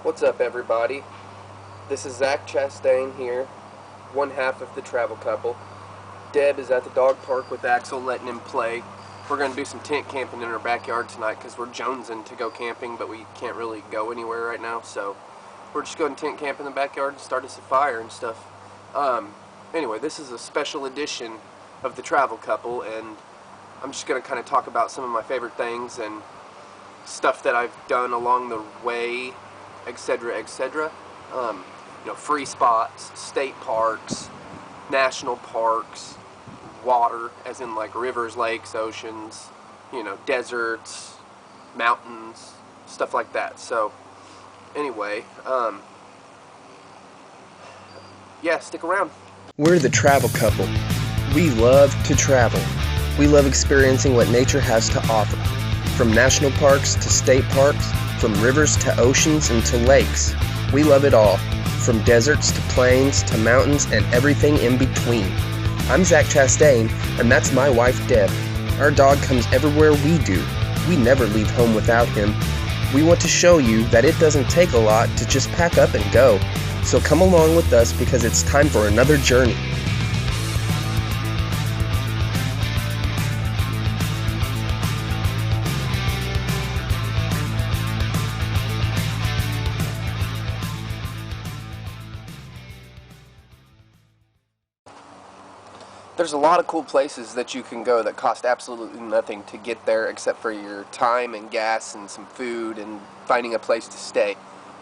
What's up, everybody? This is Zach Chastain here, one half of the travel couple. Deb is at the dog park with Axel, letting him play. We're going to do some tent camping in our backyard tonight because we're jonesing to go camping, but we can't really go anywhere right now, so we're just going to tent camp in the backyard and start us a fire and stuff. Anyway, this is a special edition of the travel couple, and I'm just going to kind of talk about some of my favorite things and stuff that I've done along the way, etc., etc. Free spots, state parks, national parks, water, as in like rivers, lakes, oceans, deserts, mountains, stuff like that. So, anyway, yeah, stick around. We're the travel couple. We love to travel. We love experiencing what nature has to offer. From national parks to state parks, from rivers to oceans and to lakes. We love it all, from deserts to plains to mountains and everything in between. I'm Zach Chastain, and that's my wife Deb. Our dog comes everywhere we do. We never leave home without him. We want to show you that it doesn't take a lot to just pack up and go. So come along with us because it's time for another journey. There's a lot of cool places that you can go that cost absolutely nothing to get there except for your time and gas and some food and finding a place to stay.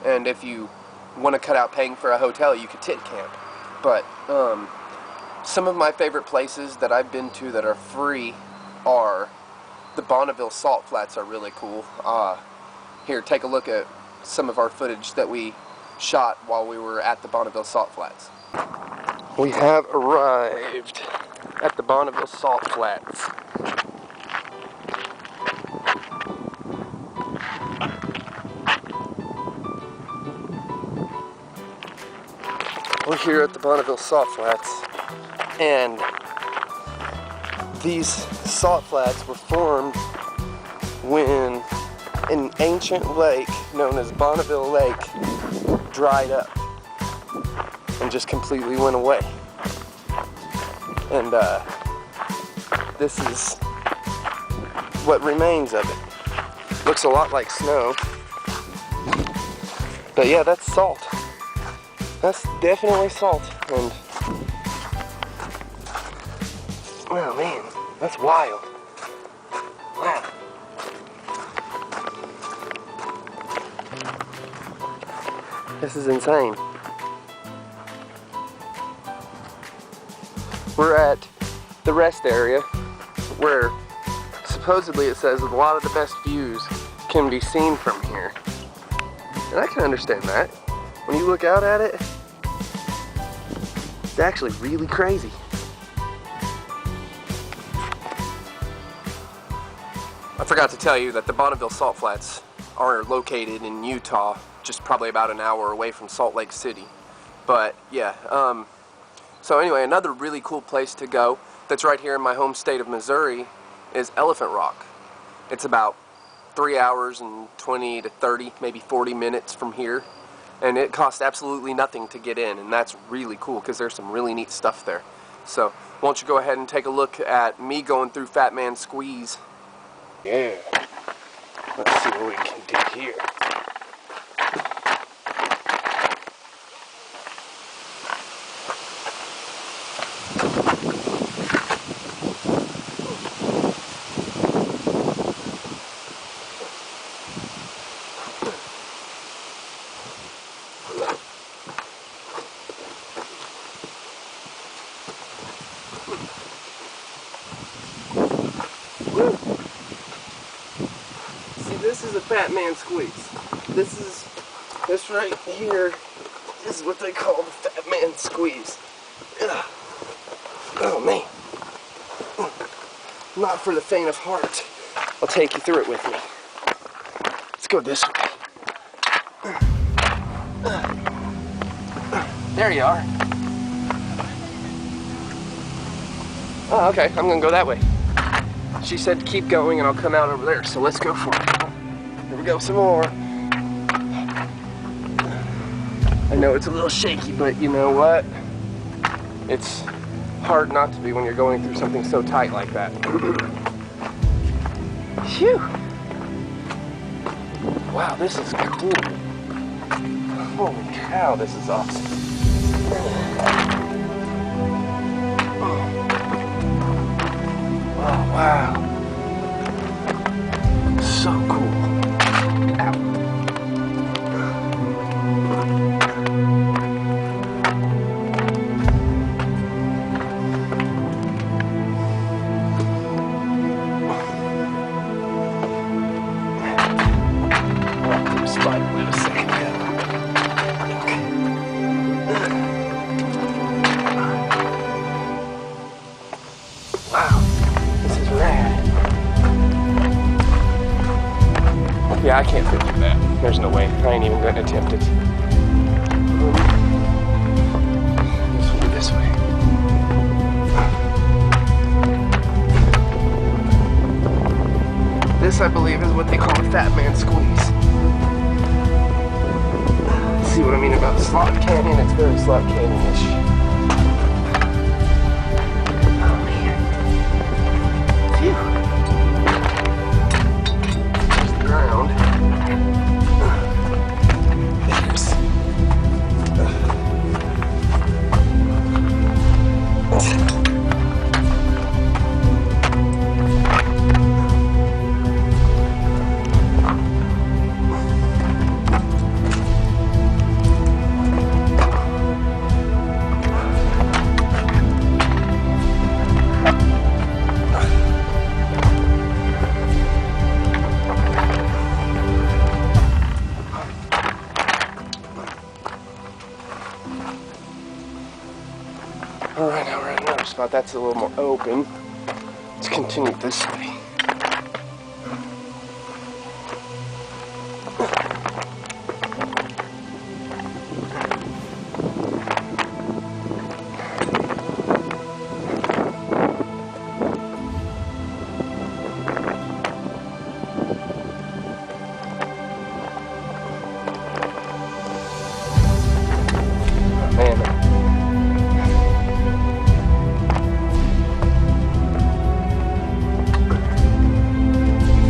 And if you want to cut out paying for a hotel, you could tent camp. But some of my favorite places that I've been to that are free are the Bonneville Salt Flats are really cool. Here, take a look at some of our footage that we shot while we were at the Bonneville Salt Flats. We have arrived at the Bonneville Salt Flats. We're here at the Bonneville Salt Flats, and these salt flats were formed when an ancient lake known as Bonneville Lake dried up and just completely went away. And this is what remains of it. Looks a lot like snow. But yeah, that's salt. That's definitely salt. And oh man, that's wild. Wow. This is insane. We're at the rest area where supposedly it says a lot of the best views can be seen from here. And I can understand that. When you look out at it, it's actually really crazy. I forgot to tell you that the Bonneville Salt Flats are located in Utah, just probably about an hour away from Salt Lake City. But yeah, so anyway, another really cool place to go that's right here in my home state of Missouri is Elephant Rock. It's about 3 hours and 20 to 30, maybe 40 minutes from here. And it costs absolutely nothing to get in, and that's really cool because there's some really neat stuff there. So, why don't you go ahead and take a look at me going through Fat Man Squeeze. Yeah. Let's see what we can do here. See, this is a Fat Man Squeeze. This right here is what they call the Fat Man Squeeze. Ugh. Oh man. Not for the faint of heart. I'll take you through it with me. Let's go this way. There you are. Oh, okay, I'm gonna go that way. She said to keep going and I'll come out over there, so let's go for it. Here we go, some more. I know it's a little shaky, but you know what? It's hard not to be when you're going through something so tight like that. Phew! Wow, this is cool. Holy cow, this is awesome. Oh, wow. So cool. Ow. Spider web a second ago. Wow, this is rad. Yeah, I can't fit through that. There's no way. I ain't even going to attempt it. This will be this way. This, I believe, is what they call a fat man squeeze. See what I mean about slot canyon? It's very slot canyon-ish. Oh man. Phew. There's the ground. Alright, now we're at another spot that's a little more open. Let's continue this way.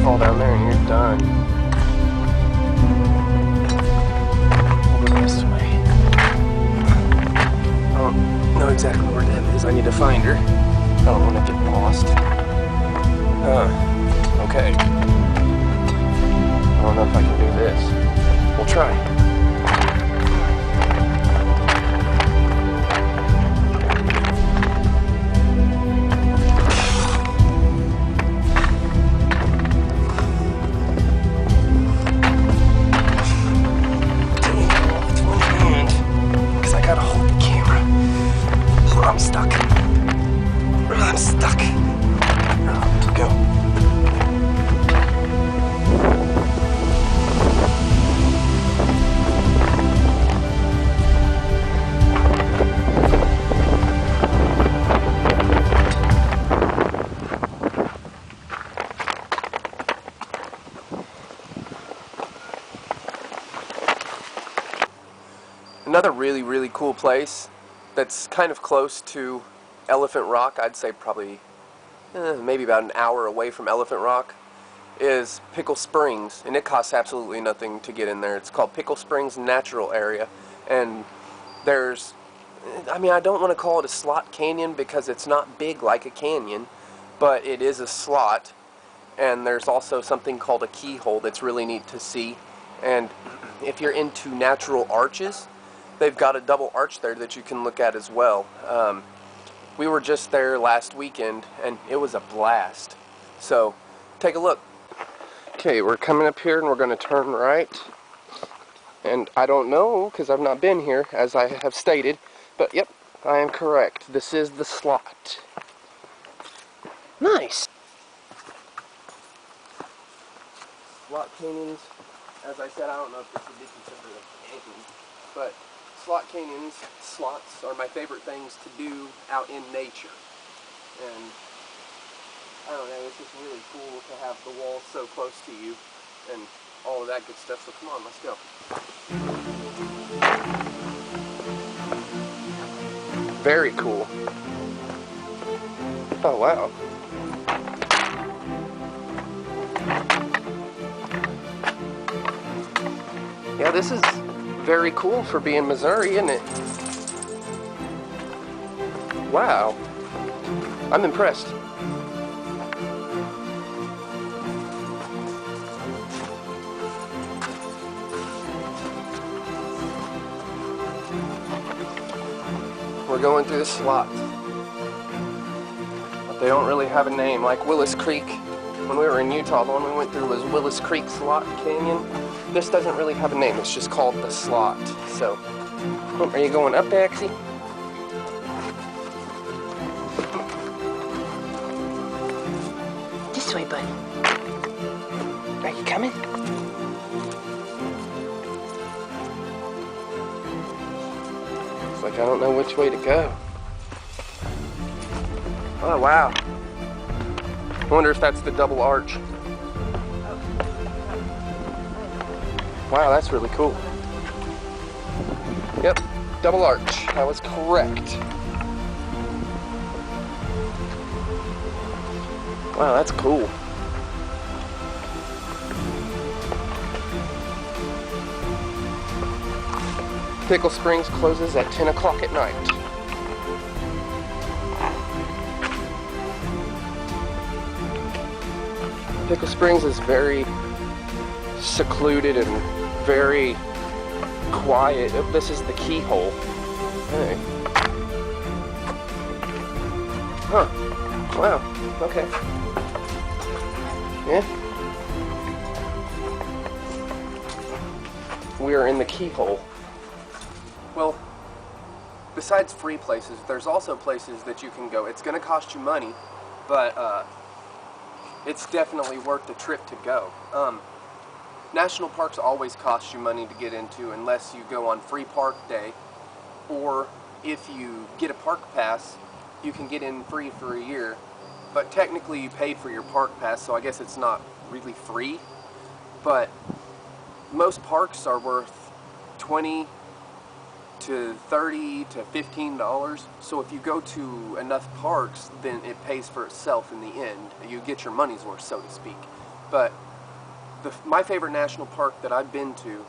Fall down there and you're done. We'll go this way. I don't know exactly where Deb is. I need to find her. I don't want to get lost. Okay. I don't know if I can do this. We'll try. I'm stuck. I'm stuck. Go. Another really cool place that's kind of close to Elephant Rock, I'd say probably maybe about an hour away from Elephant Rock, is Pickle Springs, and it costs absolutely nothing to get in there. It's called Pickle Springs Natural Area, and there's, I mean, I don't want to call it a slot canyon because it's not big like a canyon, but it is a slot, and there's also something called a keyhole that's really neat to see. And if you're into natural arches, they've got a double arch there that you can look at as well. We were just there last weekend and it was a blast. So take a look. Okay, we're coming up here and we're going to turn right. And I don't know because I've not been here, as I have stated, but yep, I am correct. This is the slot. Nice. Slot canyons, as I said, I don't know if this would be considered a canyon, but slot canyons, slots, are my favorite things to do out in nature. And I don't know, it's just really cool to have the walls so close to you and all of that good stuff. So come on, let's go. Very cool. Oh, wow. Yeah, this is very cool for being Missouri, isn't it? Wow. I'm impressed. We're going through the slot. But they don't really have a name, like Willis Creek. When we were in Utah, the one we went through was Willis Creek Slot Canyon. This doesn't really have a name, it's just called the slot. So, are you going up, Daxie? This way, buddy. Are you coming? It's like I don't know which way to go. Oh, wow. I wonder if that's the double arch. Wow, that's really cool. Yep, double arch. I was correct. Wow, that's cool. Pickle Springs closes at 10 o'clock at night. Pickle Springs is very secluded and very quiet. Oh, this is the keyhole. Hey. Huh. Wow. Okay. Yeah. We are in the keyhole. Well, besides free places, there's also places that you can go. It's going to cost you money, but it's definitely worth the trip to go. National parks always cost you money to get into unless you go on free park day, or if you get a park pass, you can get in free for a year. But technically you paid for your park pass, so I guess it's not really free. But most parks are worth $20 to $30 to $15. So if you go to enough parks, then it pays for itself in the end. You get your money's worth, so to speak. But my favorite national park that I've been to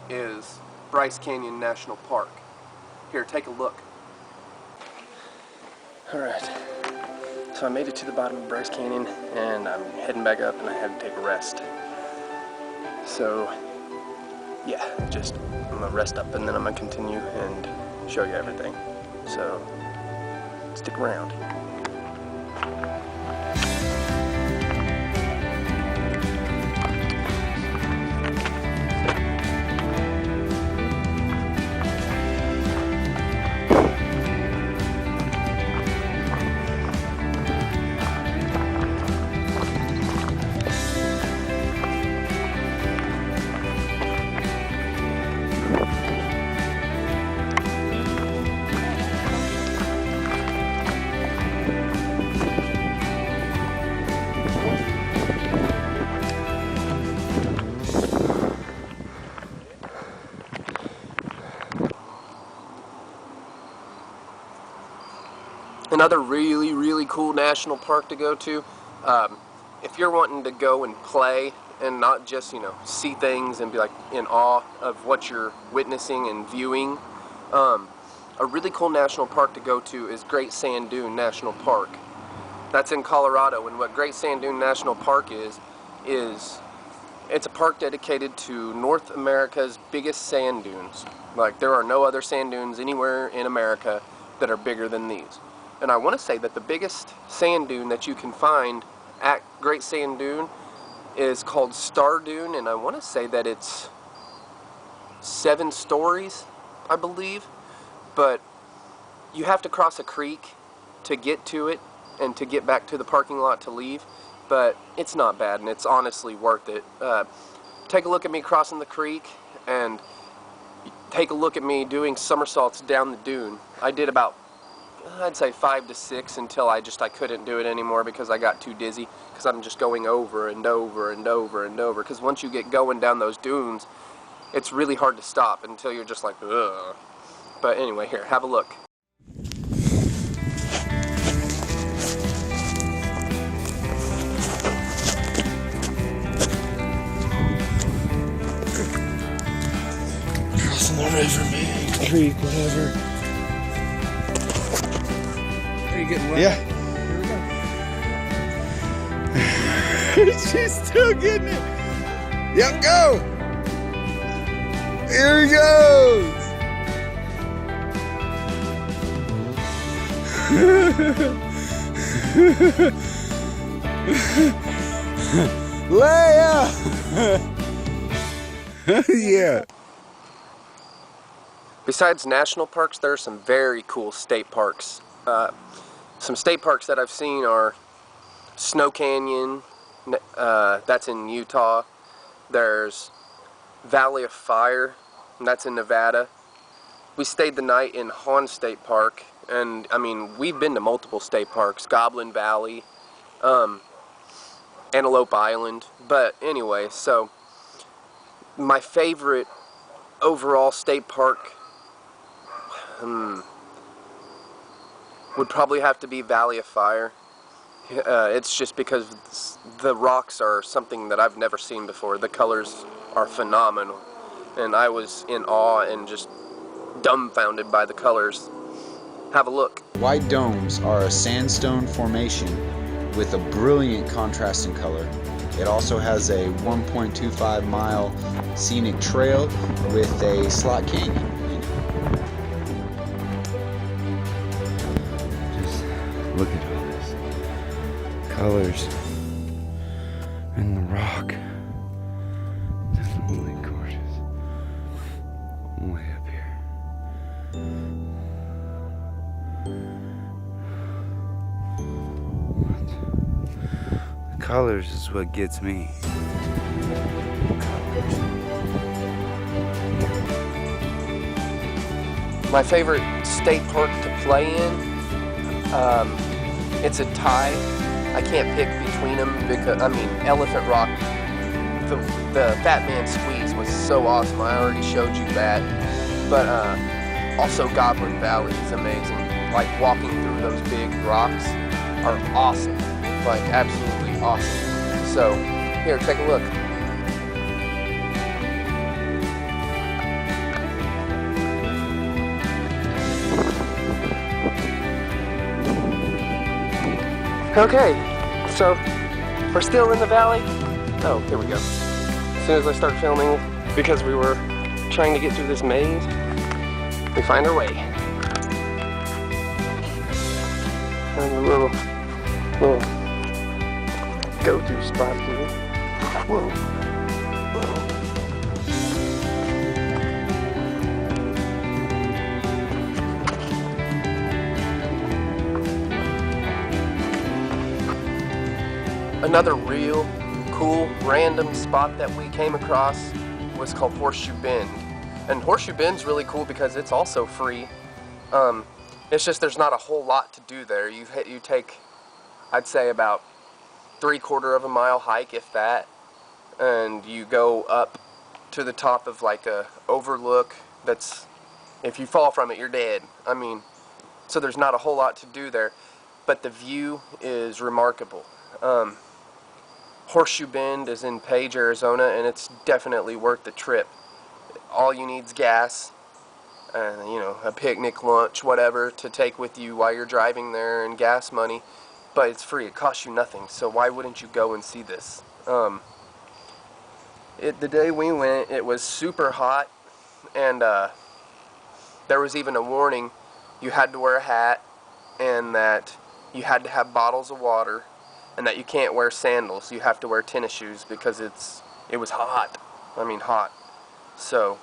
is Bryce Canyon National Park. Here, take a look. Alright, so I made it to the bottom of Bryce Canyon and I'm heading back up and I had to take a rest. So, yeah, I'm gonna rest up and then I'm gonna continue and show you everything. So, stick around. Another really, really cool national park to go to, if you're wanting to go and play and not just, see things and be like in awe of what you're witnessing and viewing, a really cool national park to go to is Great Sand Dune National Park. That's in Colorado, and what Great Sand Dune National Park is it's a park dedicated to North America's biggest sand dunes. Like, there are no other sand dunes anywhere in America that are bigger than these. And I want to say that the biggest sand dune that you can find at Great Sand Dune is called Star Dune, and I want to say that it's 7 stories, I believe. But you have to cross a creek to get to it and to get back to the parking lot to leave. But it's not bad, and it's honestly worth it. Take a look at me crossing the creek, and take a look at me doing somersaults down the dune. I did about, I'd say 5 to 6 until I couldn't do it anymore because I got too dizzy, because I'm just going over and over and over and over. Because once you get going down those dunes, it's really hard to stop until you're just like, ugh. But anyway, here, have a look. river, man. Creek, whatever. Are you getting wet? Yeah. She's still getting it. Yep, go. Here he goes. Leia. Yeah. Besides national parks, there are some very cool state parks. Some state parks that I've seen are Snow Canyon, that's in Utah. There's Valley of Fire, and that's in Nevada. We stayed the night in Hahn State Park, and I mean, we've been to multiple state parks, Goblin Valley, Antelope Island, but anyway, so my favorite overall state park would probably have to be Valley of Fire. It's just because the rocks are something that I've never seen before. The colors are phenomenal, and I was in awe and just dumbfounded by the colors. Have a look. White domes are a sandstone formation with a brilliant contrast in color. It also has a 1.25 mile scenic trail with a slot canyon in it. Just look at all this colors and the rock. Absolutely gorgeous. Way up here. The colors is what gets me. My favorite state park to play in, it's a tie. I can't pick between them because, I mean, Elephant Rock, the Fat Man Squeeze was so awesome. I already showed you that. But also Goblin Valley is amazing. Like walking through those big rocks are awesome. Like absolutely awesome. So here, take a look. Okay, so we're still in the valley. Oh, here we go. As soon as I start filming, because we were trying to get through this maze, we find our way. And a little go-to spot here. Whoa. Another real cool random spot that we came across was called Horseshoe Bend. And Horseshoe Bend's really cool because it's also free. It's just there's not a whole lot to do there. You take, I'd say, about 3/4 of a mile hike, if that, and you go up to the top of like a overlook that's, if you fall from it, you're dead. I mean, so there's not a whole lot to do there, but the view is remarkable. Horseshoe Bend is in Page, Arizona, and it's definitely worth the trip. All you need is gas, and you know, a picnic, lunch, whatever to take with you while you're driving there, and gas money, but it's free. It costs you nothing, so why wouldn't you go and see this? The day we went, it was super hot, and there was even a warning you had to wear a hat, and that you had to have bottles of water, and that you can't wear sandals. You have to wear tennis shoes because it was hot. I mean, hot. So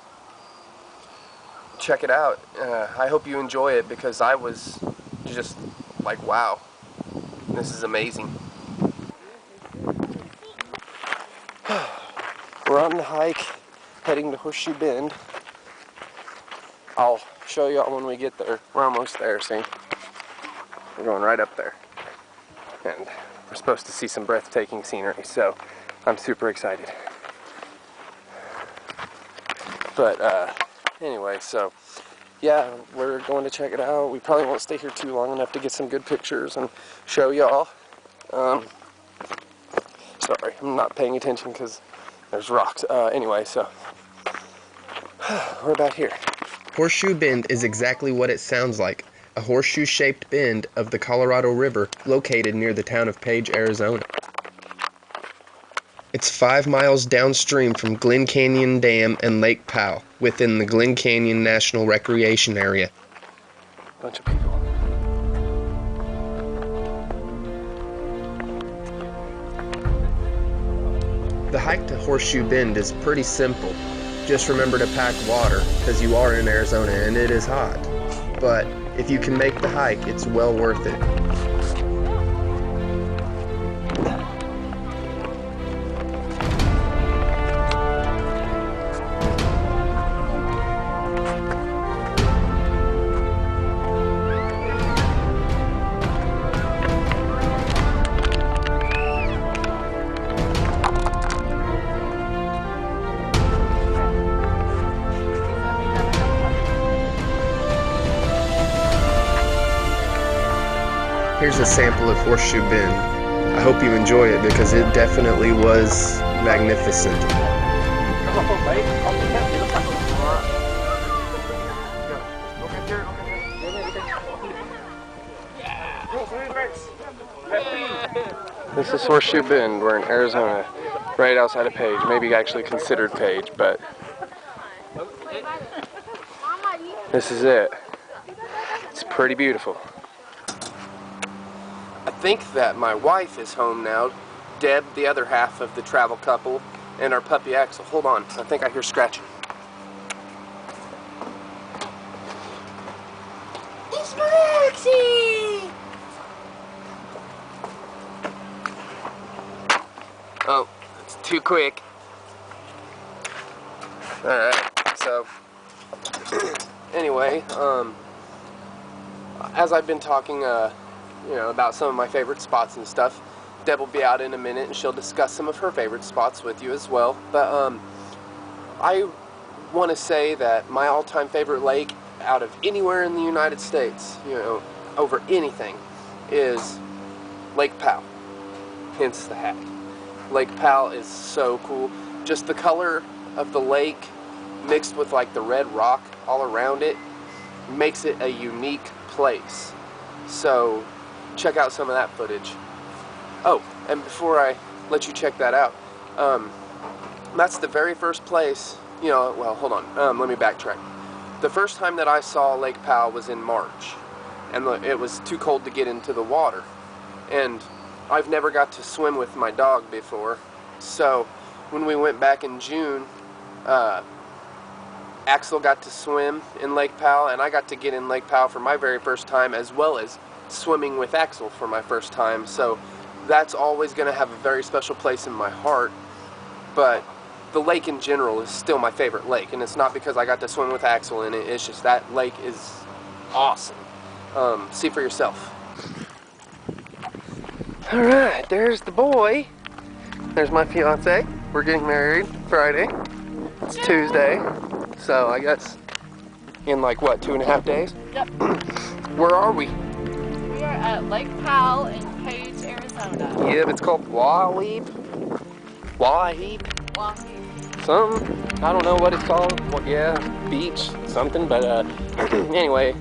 check it out. I hope you enjoy it because I was just like, wow, this is amazing. We're on the hike heading to Horseshoe Bend. I'll show y'all when we get there. We're almost there, see? We're going right up there. And we're supposed to see some breathtaking scenery, so I'm super excited. But anyway, so yeah, we're going to check it out. We probably won't stay here too long enough to get some good pictures and show y'all. Sorry, I'm not paying attention because there's rocks. Anyway, so We're about here. Horseshoe Bend is exactly what it sounds like, a horseshoe-shaped bend of the Colorado River located near the town of Page, Arizona. It's 5 miles downstream from Glen Canyon Dam and Lake Powell, within the Glen Canyon National Recreation Area. Bunch of people. The hike to Horseshoe Bend is pretty simple. Just remember to pack water, because you are in Arizona and it is hot. But if you can make the hike, it's well worth it. Here's a sample of Horseshoe Bend. I hope you enjoy it because it definitely was magnificent. This is Horseshoe Bend. We're in Arizona, right outside of Page. Maybe actually considered Page, but this is it. It's pretty beautiful. I think that my wife is home now. Deb, the other half of the travel couple, and our puppy Axel. Hold on, I think I hear scratching. It's Maxie! Oh, it's too quick. Alright, so anyway, as I've been talking about some of my favorite spots and stuff, Deb will be out in a minute and she'll discuss some of her favorite spots with you as well. But I want to say that my all-time favorite lake out of anywhere in the United States, over anything, is Lake Powell. Hence the hat. Lake Powell is so cool. Just the color of the lake mixed with like the red rock all around it makes it a unique place. So check out some of that footage. Oh, and before I let you check that out, that's the very first place, well, hold on, let me backtrack. The first time that I saw Lake Powell was in March, and it was too cold to get into the water. And I've never got to swim with my dog before, so when we went back in June, Axel got to swim in Lake Powell, and I got to get in Lake Powell for my very first time, as well as swimming with Axel for my first time. So that's always going to have a very special place in my heart. But the lake in general is still my favorite lake, and it's not because I got to swim with Axel in it. It's just that lake is awesome. See for yourself. Alright, there's the boy. There's my fiance. We're getting married Friday. It's Tuesday. So I guess in like what, 2.5 days? Yep. Where are we? We are at Lake Powell in Page, Arizona. Yep, it's called Wahib. Something. I don't know what it's called. Well, yeah, beach, something. But anyway,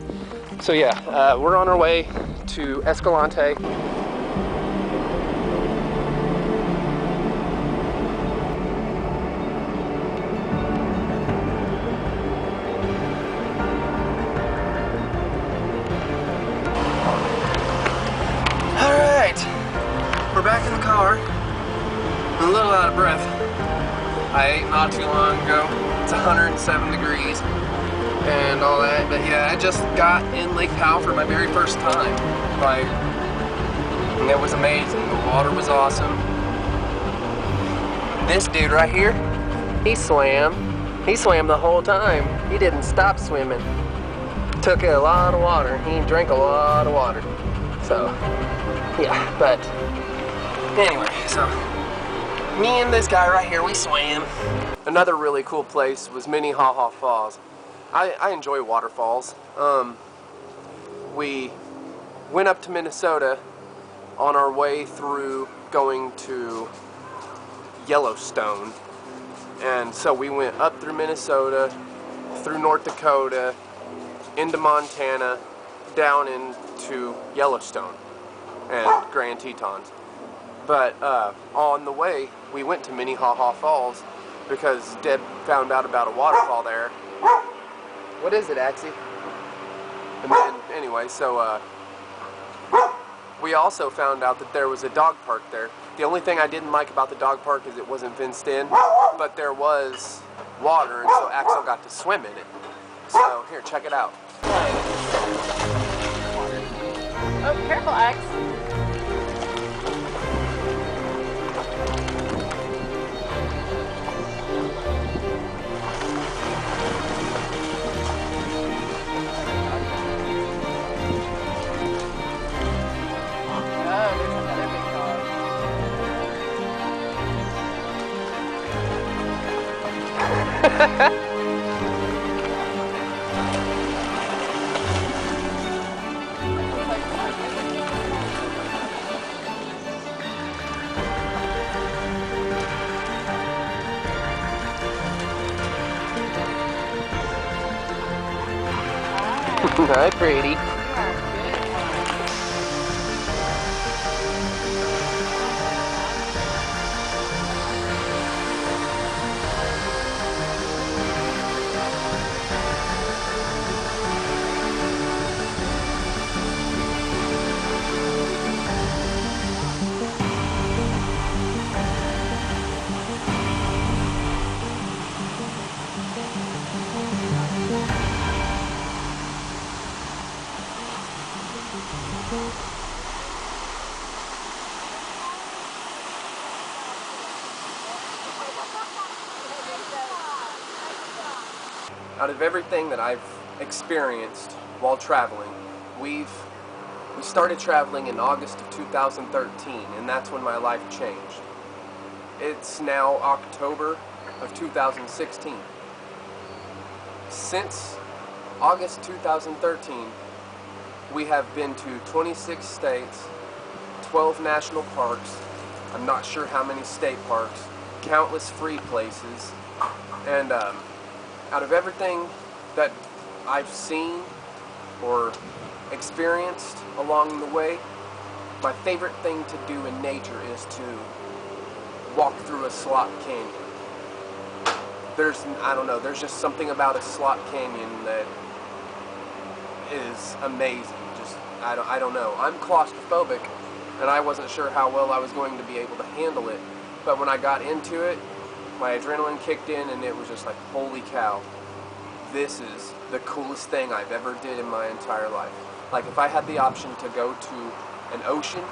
so yeah, we're on our way to Escalante. We're back in the car. I'm a little out of breath. I ate not too long ago. It's 107 degrees and all that. But yeah, I just got in Lake Powell for my very first time. And it was amazing. The water was awesome. This dude right here, he swam. He swam the whole time. He didn't stop swimming. Took a lot of water. He drank a lot of water. So, yeah, but anyway, so me and this guy right here, we swam. Another really cool place was Minnehaha Falls. I enjoy waterfalls. We went up to Minnesota on our way through going to Yellowstone. And so we went up through Minnesota, through North Dakota, into Montana, down into Yellowstone and Grand Tetons. But on the way, we went to Minnehaha Falls because Deb found out about a waterfall there. What is it, Axie? And then, anyway, so we also found out that there was a dog park there. The only thing I didn't like about the dog park is it wasn't fenced in, but there was water, and so Axel got to swim in it. So, here, check it out. Oh, careful, Axe. Hi, pretty. Out of everything that I've experienced while traveling, we started traveling in August of 2013, and that's when my life changed. It's now October of 2016. Since August 2013, we have been to 26 states, 12 national parks, I'm not sure how many state parks, countless free places, and out of everything that I've seen or experienced along the way, my favorite thing to do in nature is to walk through a slot canyon. I don't know, there's just something about a slot canyon that is amazing. I don't know. I'm claustrophobic, and I wasn't sure how well I was going to be able to handle it, but when I got into it, my adrenaline kicked in, and it was just like, holy cow, this is the coolest thing I've ever did in my entire life. Like, if I had the option to go to an ocean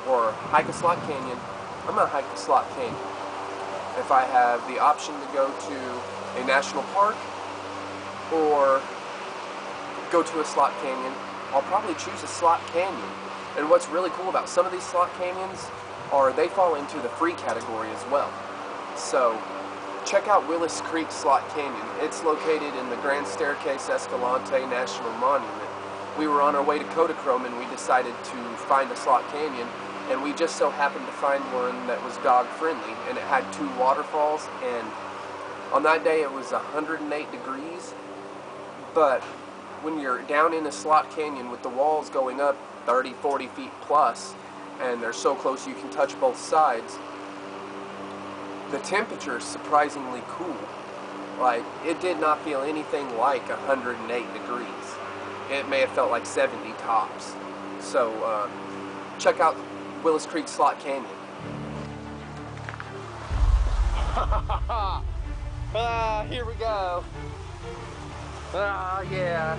or hike a slot canyon, I'm gonna hike the slot canyon. If I have the option to go to a national park or go to a slot canyon, I'll probably choose a slot canyon. And what's really cool about some of these slot canyons are they fall into the free category as well. So check out Willis Creek Slot Canyon. It's located in the Grand Staircase Escalante National Monument. We were on our way to Kodachrome and we decided to find a slot canyon, and we just so happened to find one that was dog friendly, and it had 2 waterfalls, and on that day it was 108 degrees, but when you're down in a slot canyon with the walls going up 30, 40 feet plus, and they're so close you can touch both sides, the temperature is surprisingly cool. Like, it did not feel anything like 108 degrees. It may have felt like 70 tops. So, check out Willis Creek Slot Canyon. Here we go. Yeah.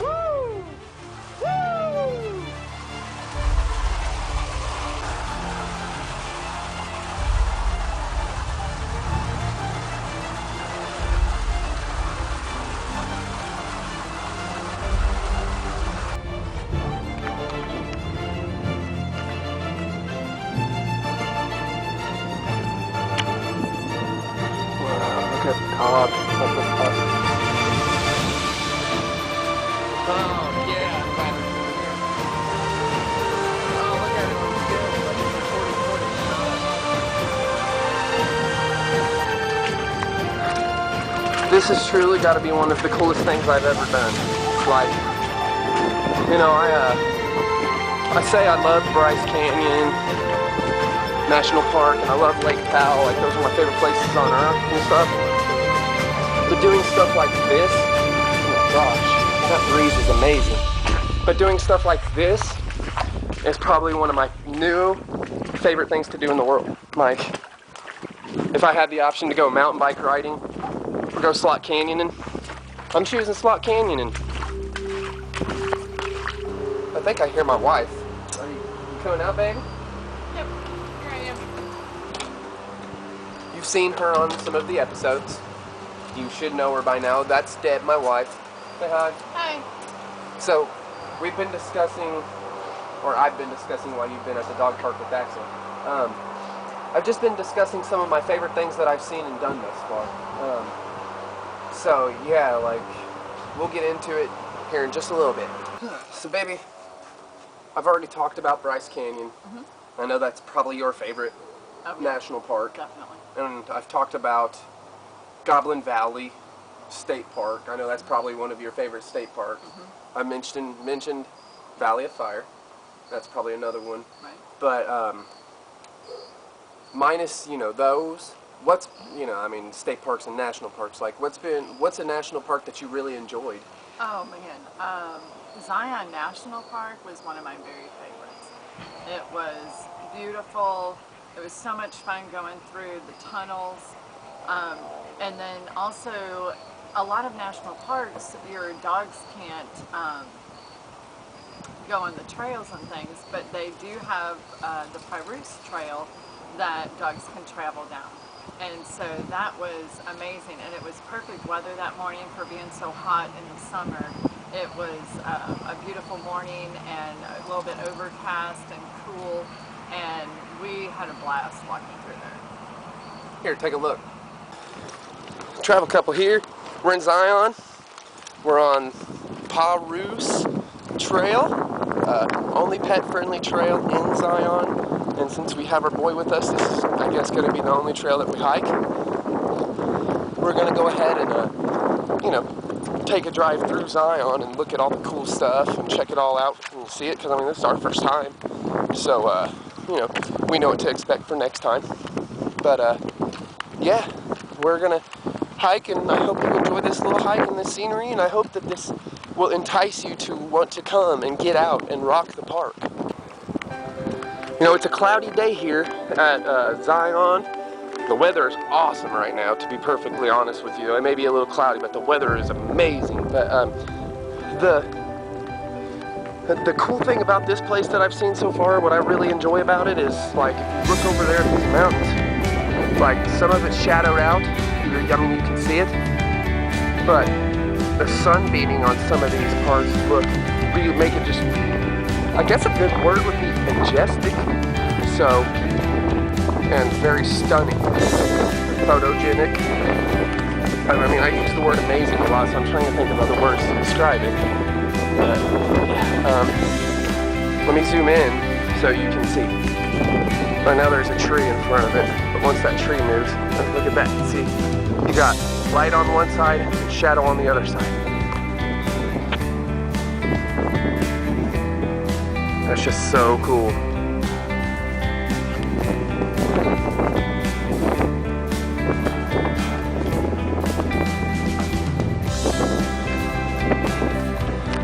Woo! Woo! Look at the top. Oh, yeah. Oh, look at it. This has truly got to be one of the coolest things I've ever done. Like, you know, I say I love Bryce Canyon National Park, and I love Lake Powell. Like, those are my favorite places on Earth and stuff. But doing stuff like this, oh my gosh, that breeze is amazing. But doing stuff like this is probably one of my new favorite things to do in the world. Like, if I had the option to go mountain bike riding or go slot canyoning, I'm choosing slot canyoning. I think I hear my wife. Are you coming out, baby? Yep, here I am. You've seen her on some of the episodes. You should know her by now. That's Deb, my wife. Say hi. Hi. So, we've been discussing, or I've been discussing while you've been at the dog park with Axel. I've just been discussing some of my favorite things that I've seen and done thus far. So, yeah, like, we'll get into it here in just a little bit. So, baby, I've already talked about Bryce Canyon. Mm-hmm. I know that's probably your favorite national park. Definitely. And I've talked about Goblin Valley State Park. I know that's probably one of your favorite state parks. Mm-hmm. I mentioned Valley of Fire. That's probably another one. Right. But minus, you know, those, what's, you know, I mean, state parks and national parks, like, what's a national park that you really enjoyed? Oh man, Zion National Park was one of my very favorites. It was beautiful. It was so much fun going through the tunnels. And then also, a lot of national parks, your dogs can't go on the trails and things, but they do have the Pyrus Trail that dogs can travel down. And so that was amazing, and it was perfect weather that morning for being so hot in the summer. It was a beautiful morning and a little bit overcast and cool, and we had a blast walking through there. Here, take a look. Travel couple here. We're in Zion. We're on Pyrus Trail, only pet-friendly trail in Zion. And since we have our boy with us, this is, I guess, going to be the only trail that we hike. We're going to go ahead and, you know, take a drive through Zion and look at all the cool stuff and check it all out and see it, because, I mean, this is our first time. So, you know, we know what to expect for next time. But, yeah, we're going to hike, and I hope you enjoy this little hike and this scenery, and I hope that this will entice you to want to come and get out and rock the park. You know, it's a cloudy day here at Zion. The weather is awesome right now, to be perfectly honest with you. It may be a little cloudy, but the weather is amazing. But the cool thing about this place that I've seen so far, what I really enjoy about it is, like, if you look over there at these mountains, like, some of it's shadowed out. I mean, you can see it, but the sun beating on some of these parts really make it just, I guess a good word would be majestic, so, and very stunning, photogenic. I mean, I use the word amazing a lot, so I'm trying to think of other words to describe it. But, yeah, let me zoom in so you can see. Right now there's a tree in front of it, but once that tree moves, look at that, see? You got light on one side and shadow on the other side. That's just so cool.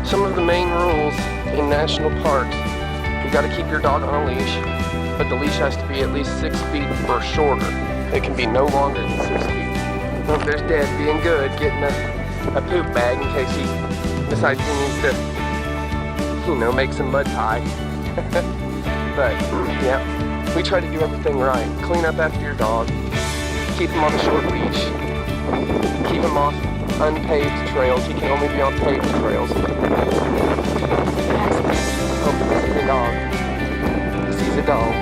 Some of the main rules in national parks, you gotta keep your dog on a leash, but the leash has to be at least 6 feet or shorter. It can be no longer than 6 feet. Well, there's Dad being good, getting a poop bag in case he decides he needs to, you know, make some mud pie. But, yeah, we try to do everything right. Clean up after your dog, keep him on a short leash, keep him off unpaved trails. He can only be on paved trails. Oh, this is a dog. He's a dog.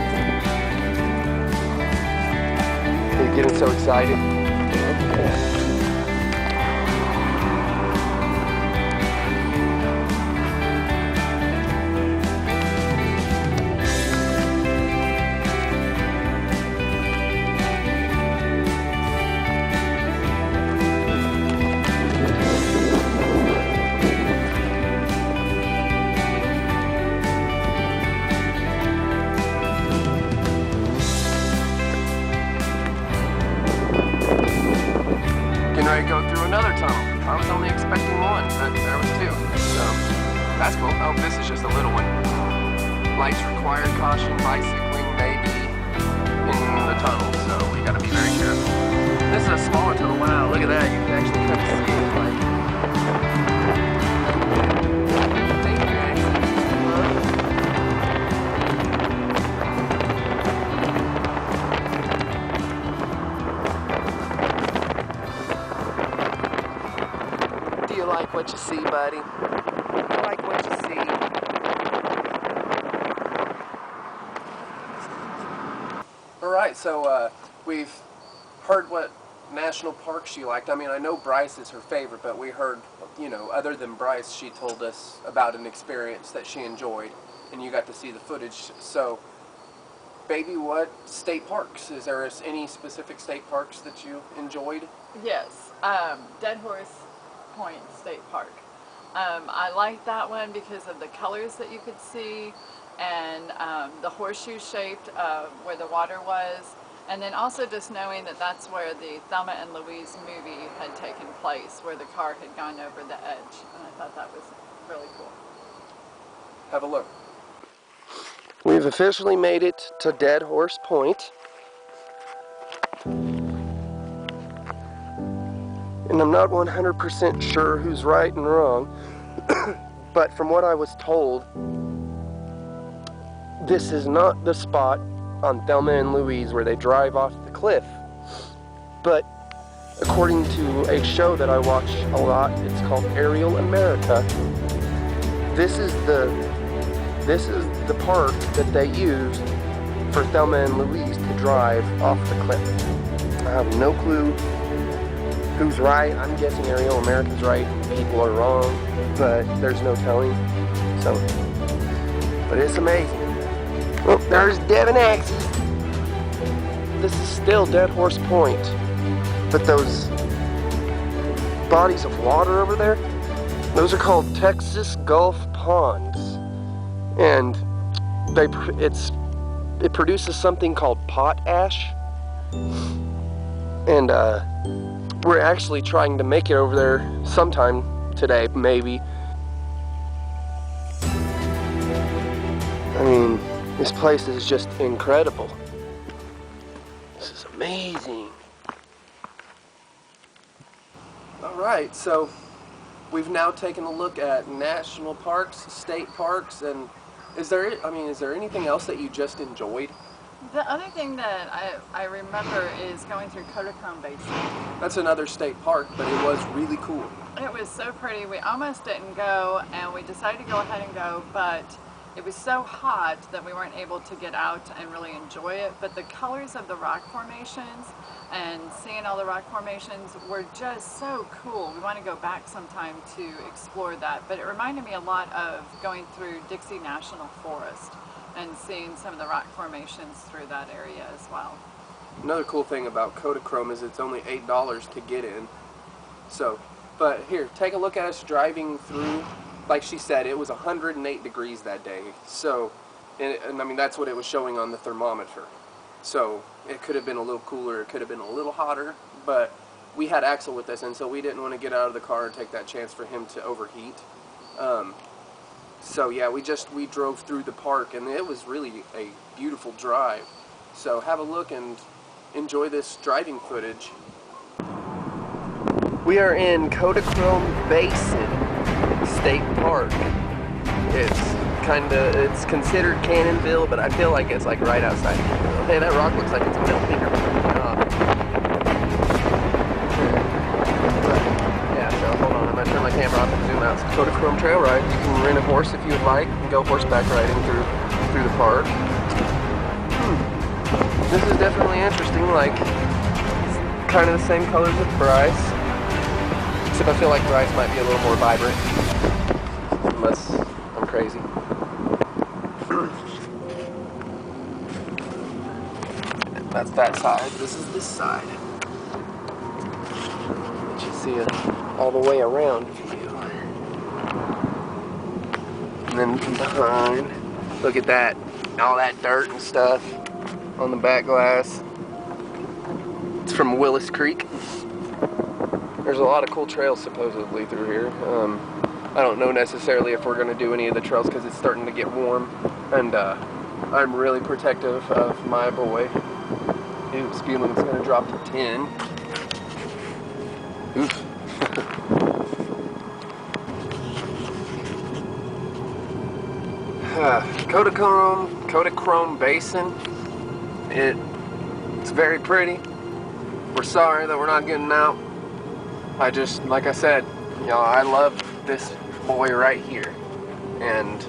Are you getting so excited? they go through another tunnel. I was only expecting one, but there was two. So that's cool. Oh, this is just a little one. Lights required, caution, bicycling maybe in the tunnel, so we gotta be very careful. This is a smaller tunnel. Wow, look at that. You can actually kind of see it. Like, do you like what you see, buddy? You like what you see? Alright, so we've heard what national parks she liked. I mean, I know Bryce is her favorite, but we heard, you know, other than Bryce, she told us about an experience that she enjoyed, and you got to see the footage. So, baby, what state parks? Is there any specific state parks that you enjoyed? Yes, Dead Horse Point State Park. I liked that one because of the colors that you could see, and the horseshoe shaped where the water was, and then also just knowing that that's where the Thelma and Louise movie had taken place, where the car had gone over the edge, and I thought that was really cool. Have a look. We've officially made it to Dead Horse Point. And I'm not 100% sure who's right and wrong, but from what I was told, this is not the spot on Thelma and Louise where they drive off the cliff. But according to a show that I watch a lot, it's called Aerial America. This is the park that they used for Thelma and Louise to drive off the cliff. I have no clue who's right. I'm guessing Aerial America's right. People are wrong, but there's no telling. So, but it's amazing. Oh, there's Devin Axes. This is still Dead Horse Point, but those bodies of water over there, those are called Texas Gulf Ponds, and it produces something called potash, and we're actually trying to make it over there sometime today, maybe. I mean, this place is just incredible. This is amazing. Alright, so we've now taken a look at national parks, state parks, and is there anything else that you just enjoyed? The other thing that I remember is going through Kodachrome Basin. That's another state park, but it was really cool. It was so pretty. We almost didn't go, and we decided to go ahead and go, but it was so hot that we weren't able to get out and really enjoy it. But the colors of the rock formations and seeing all the rock formations were just so cool. We want to go back sometime to explore that. But it reminded me a lot of going through Dixie National Forest and seeing some of the rock formations through that area as well. Another cool thing about Kodachrome is it's only $8 to get in. So, but here, take a look at us driving through. Like she said, it was 108 degrees that day. So, and I mean, that's what it was showing on the thermometer. So, it could have been a little cooler, it could have been a little hotter, but we had Axel with us, and so we didn't want to get out of the car and take that chance for him to overheat. So yeah, we drove through the park, and it was really a beautiful drive. So have a look and enjoy this driving footage. We are in Kodachrome Basin State Park. It's considered Cannonville, but I feel like it's like right outside Cannonville. Hey, that rock looks like it's a middle finger. Yeah, so hold on, I'm gonna turn my camera off and zoom out. It's Kodachrome Trail Ride. You can rent a horse if you would like and go horseback riding through the park. This is definitely interesting, like it's kind of the same colors as Bryce. Except I feel like Bryce might be a little more vibrant. Unless I'm crazy. That's that side. This is this side. Let you see it all the way around view. And then behind, look at that. All that dirt and stuff on the back glass. It's from Willis Creek. There's a lot of cool trails supposedly through here. I don't know necessarily if we're going to do any of the trails because it's starting to get warm, and I'm really protective of my boy. Ooh, speed limit's going to drop to 10. Oof. Kodachrome Basin. It's very pretty. We're sorry that we're not getting out. Like I said, you know, I love this boy right here, and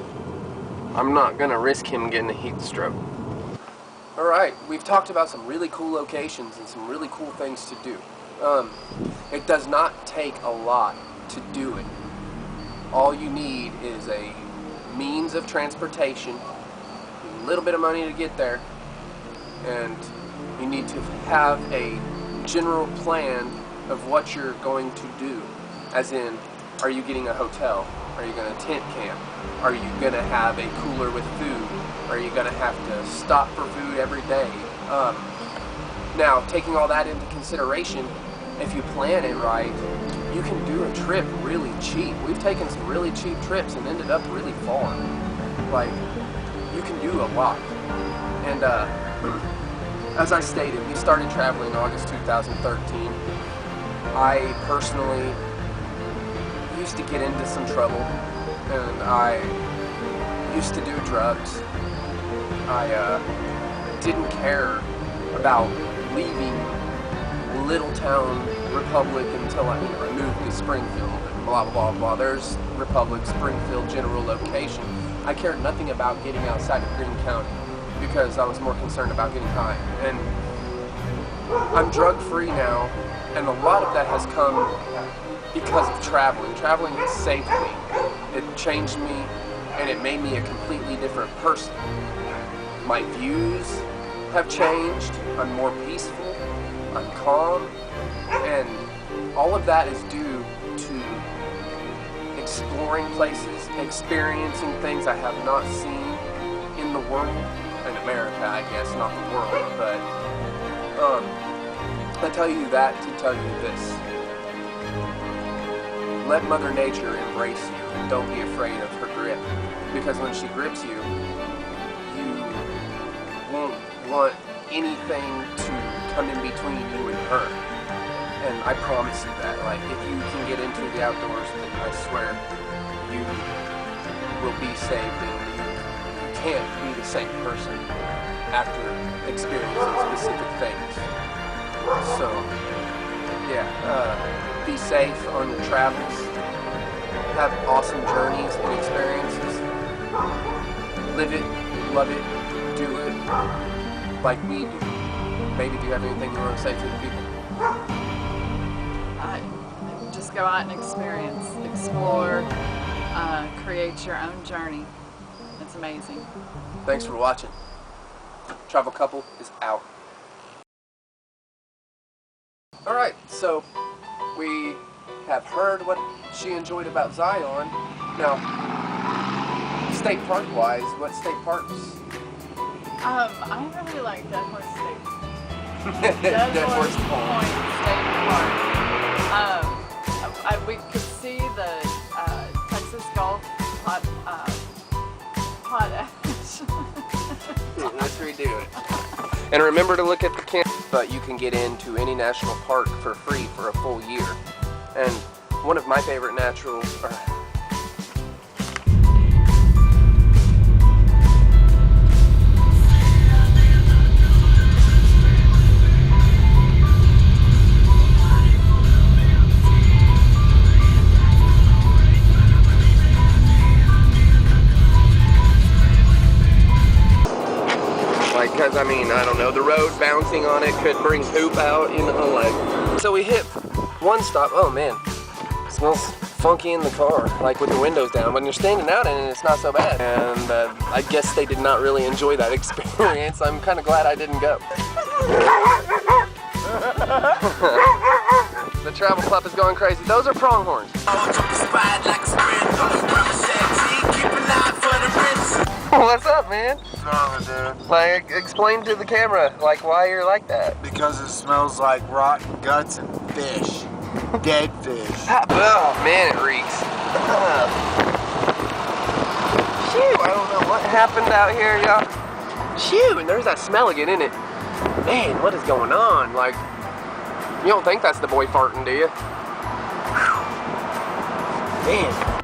I'm not gonna risk him getting a heat stroke. All right, we've talked about some really cool locations and some really cool things to do. It does not take a lot to do it. All you need is a means of transportation, a little bit of money to get there, and you need to have a general plan of what you're going to do. As in, are you getting a hotel? Are you going to tent camp? Are you going to have a cooler with food? Are you going to have to stop for food every day? Now, taking all that into consideration, if you plan it right, you can do a trip really cheap. We've taken some really cheap trips and ended up really far. Like, you can do a lot. And as I stated, we started traveling in August 2013. I personally used to get into some trouble, and I used to do drugs. I didn't care about leaving little town Republic until I moved to Springfield, and blah blah blah. There's Republic, Springfield, general location. I cared nothing about getting outside of Greene County because I was more concerned about getting high. And I'm drug free now, and a lot of that has come because of traveling. Traveling has saved me. It changed me, and it made me a completely different person. My views have changed. I'm more peaceful. I'm calm. And all of that is due to exploring places, experiencing things I have not seen in the world. In America, I guess, not the world, but I tell you that to tell you this. Let Mother Nature embrace you, and don't be afraid of her grip, because when she grips you, you won't want anything to come in between you and her. And I promise you that. Like, if you can get into the outdoors, then I swear you will be saved, and you can't be the same person after experiencing specific things. So, yeah, be safe on your travels. Have awesome journeys and experiences. Live it, love it, do it like we do. Maybe do you have anything you want to say to the people? Just go out and experience, explore, create your own journey. It's amazing. Thanks for watching. Travel Couple is out. Alright, so we have heard what she enjoyed about Zion. Now, state park wise, what state parks? I really like Dead Horse State. Dead Horse Point State Park. We could see the Texas Gulf hot ash. Let's redo it. And remember to look at the camp, but you can get into any national park for free for a full year. And one of my favorite natural... Because, I mean, I don't know, the road bouncing on it could bring poop out, you know, like... So we hit one stop. Oh, man. It smells funky in the car, like with the windows down. When you're standing out in it, it's not so bad. And I guess they did not really enjoy that experience. I'm kind of glad I didn't go. The travel pup is going crazy. Those are pronghorns. What's up, man? What's wrong with it? Like, explain to the camera, like, why you're like that. Because it smells like rotten guts and fish. Dead fish. Oh man, it reeks. Shoot, I don't know what happened out here, y'all. Shoot, and there's that smell again, isn't it? Man, what is going on? Like, you don't think that's the boy farting, do you? Whew. Man.